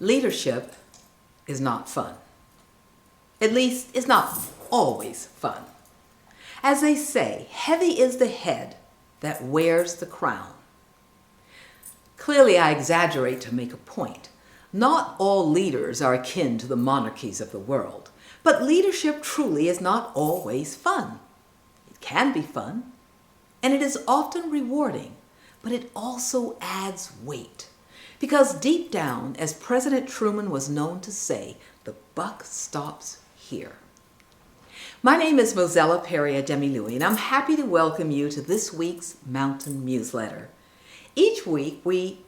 Leadership is not fun. At least, it's not always fun. As they say, heavy is the head that wears the crown. Clearly, I exaggerate to make a point. Not all leaders are akin to the monarchies of the world, but leadership truly is not always fun. It can be fun, and it is often rewarding, but it also adds weight. Because deep down, as President Truman was known to say, the buck stops here. My name is Mozella Peria Demilui, and I'm happy to welcome you to this week's Mountain Newsletter. Each week, we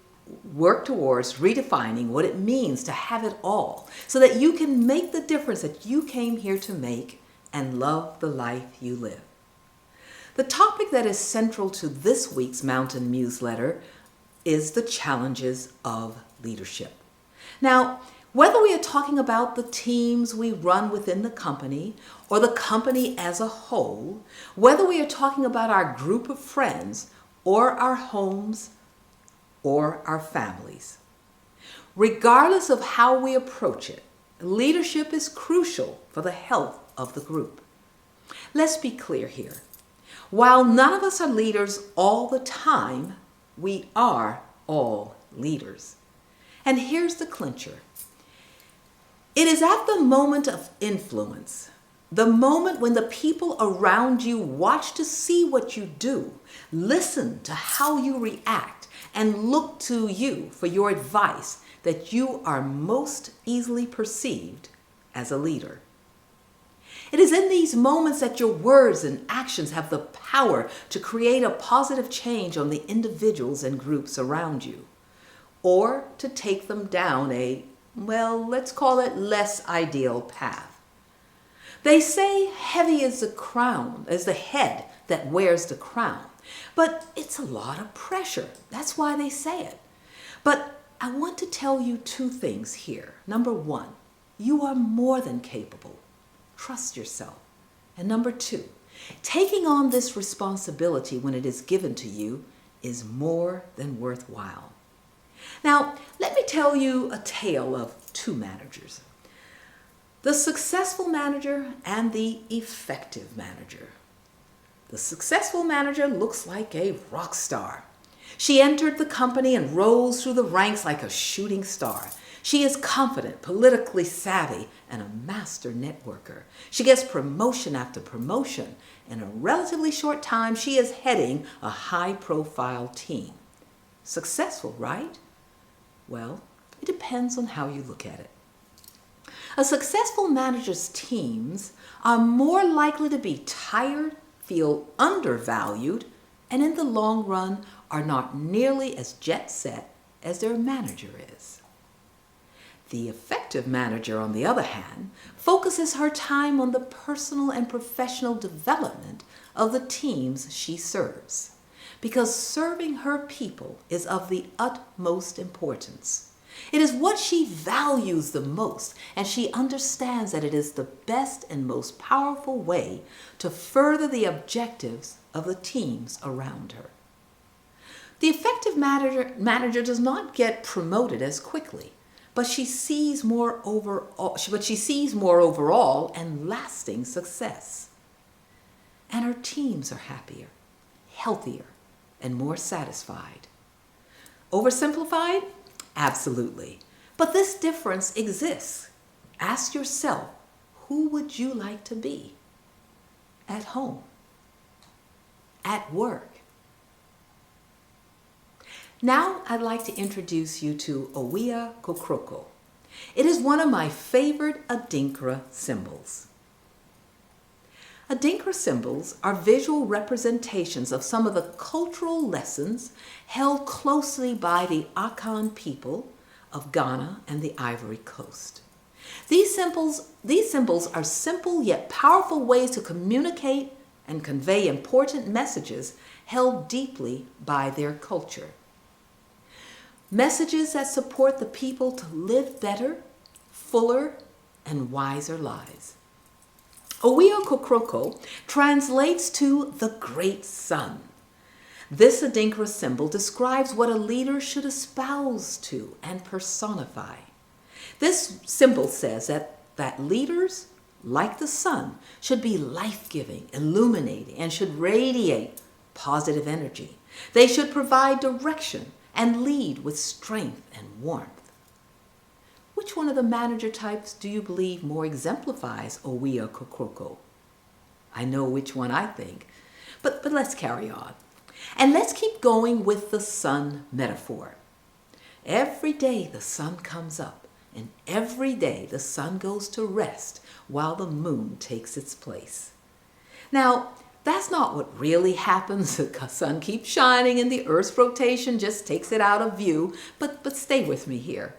work towards redefining what it means to have it all so that you can make the difference that you came here to make and love the life you live. The topic that is central to this week's Mountain Newsletter is the challenges of leadership. Now, whether we are talking about the teams we run within the company or the company as a whole, whether we are talking about our group of friends or our homes or our families, regardless of how we approach it, leadership is crucial for the health of the group. Let's be clear here. While none of us are leaders all the time, we are all leaders. And here's the clincher. It is at the moment of influence, the moment when the people around you watch to see what you do, listen to how you react, and look to you for your advice, that you are most easily perceived as a leader. It is in these moments that your words and actions have the power to create a positive change on the individuals and groups around you, or to take them down a, let's call it less ideal path. They say heavy is the head that wears the crown, but it's a lot of pressure. That's why they say it. But I want to tell you two things here. Number one, you are more than capable. Trust yourself. And number two, taking on this responsibility when it is given to you is more than worthwhile. Now, let me tell you a tale of two managers. The successful manager and the effective manager. The successful manager looks like a rock star. She entered the company and rose through the ranks like a shooting star. She is confident, politically savvy, and a master networker. She gets promotion after promotion. In a relatively short time, she is heading a high-profile team. Successful, right? Well, it depends on how you look at it. A successful manager's teams are more likely to be tired, feel undervalued, and in the long run are not nearly as jet-set as their manager is. The effective manager, on the other hand, focuses her time on the personal and professional development of the teams she serves, because serving her people is of the utmost importance. It is what she values the most, and she understands that it is the best and most powerful way to further the objectives of the teams around her. The effective manager does not get promoted as quickly, but she sees more overall and lasting success. And her teams are happier, healthier, and more satisfied. Oversimplified? Absolutely. But this difference exists. Ask yourself, who would you like to be? At home? At work? Now I'd like to introduce you to Owia Kokroko. It is one of my favorite Adinkra symbols. Adinkra symbols are visual representations of some of the cultural lessons held closely by the Akan people of Ghana and the Ivory Coast. These symbols are simple yet powerful ways to communicate and convey important messages held deeply by their culture. Messages that support the people to live better, fuller, and wiser lives. Owia Kokroko translates to the great sun. This Adinkra symbol describes what a leader should espouse to and personify. This symbol says that leaders, like the sun, should be life-giving, illuminating, and should radiate positive energy. They should provide direction and lead with strength and warmth. Which one of the manager types do you believe more exemplifies Owia Kokroko? I know which one I think, but let's carry on. And let's keep going with the sun metaphor. Every day the sun comes up, and every day the sun goes to rest while the moon takes its place. Now, that's not what really happens. The sun keeps shining and the Earth's rotation just takes it out of view, but stay with me here.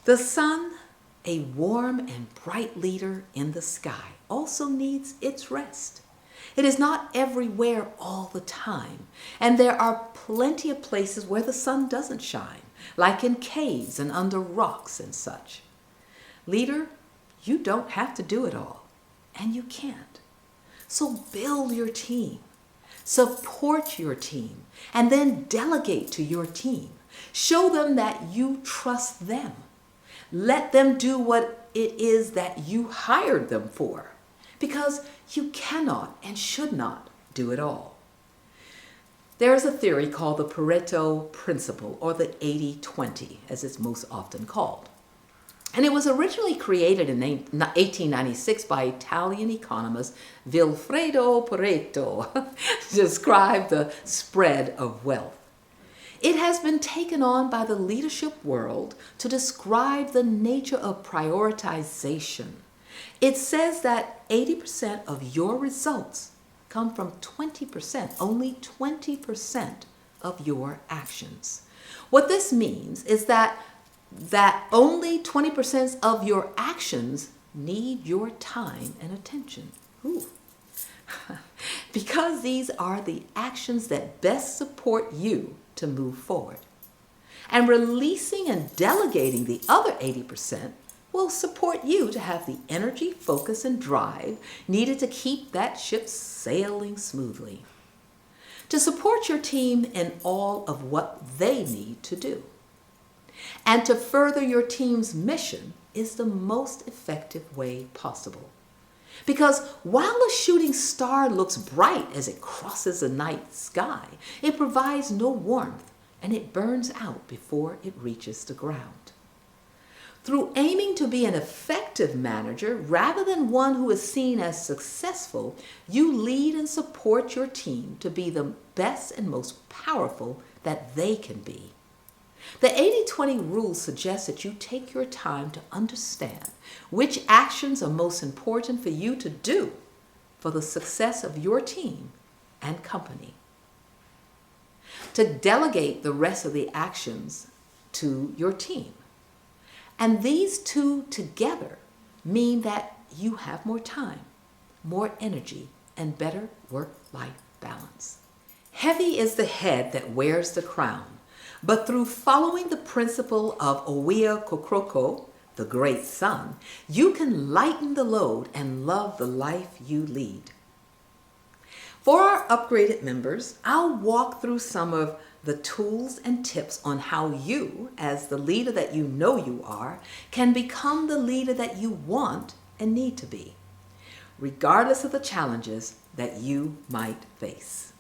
The sun, a warm and bright leader in the sky, also needs its rest. It is not everywhere all the time, and there are plenty of places where the sun doesn't shine, like in caves and under rocks and such. Leader, you don't have to do it all, and you can't. So build your team, support your team, and then delegate to your team. Show them that you trust them. Let them do what it is that you hired them for, because you cannot and should not do it all. There is a theory called the Pareto principle, or the 80-20, as it's most often called. And it was originally created in 1896 by Italian economist Vilfredo Pareto to describe the spread of wealth. It has been taken on by the leadership world to describe the nature of prioritization. It says that 80% of your results come from 20%, only 20% of your actions. What this means is that only 20% of your actions need your time and attention. Ooh. Because these are the actions that best support you to move forward. And releasing and delegating the other 80% will support you to have the energy, focus, and drive needed to keep that ship sailing smoothly. To support your team in all of what they need to do. And to further your team's mission is the most effective way possible. Because while a shooting star looks bright as it crosses the night sky, it provides no warmth and it burns out before it reaches the ground. Through aiming to be an effective manager rather than one who is seen as successful, you lead and support your team to be the best and most powerful that they can be. The 80-20 rule suggests that you take your time to understand which actions are most important for you to do for the success of your team and company. To delegate the rest of the actions to your team. And these two together mean that you have more time, more energy, and better work-life balance. Heavy is the head that wears the crown. But through following the principle of Owia Kokroko, the great sun, you can lighten the load and love the life you lead. For our upgraded members, I'll walk through some of the tools and tips on how you, as the leader that you know you are, can become the leader that you want and need to be, regardless of the challenges that you might face.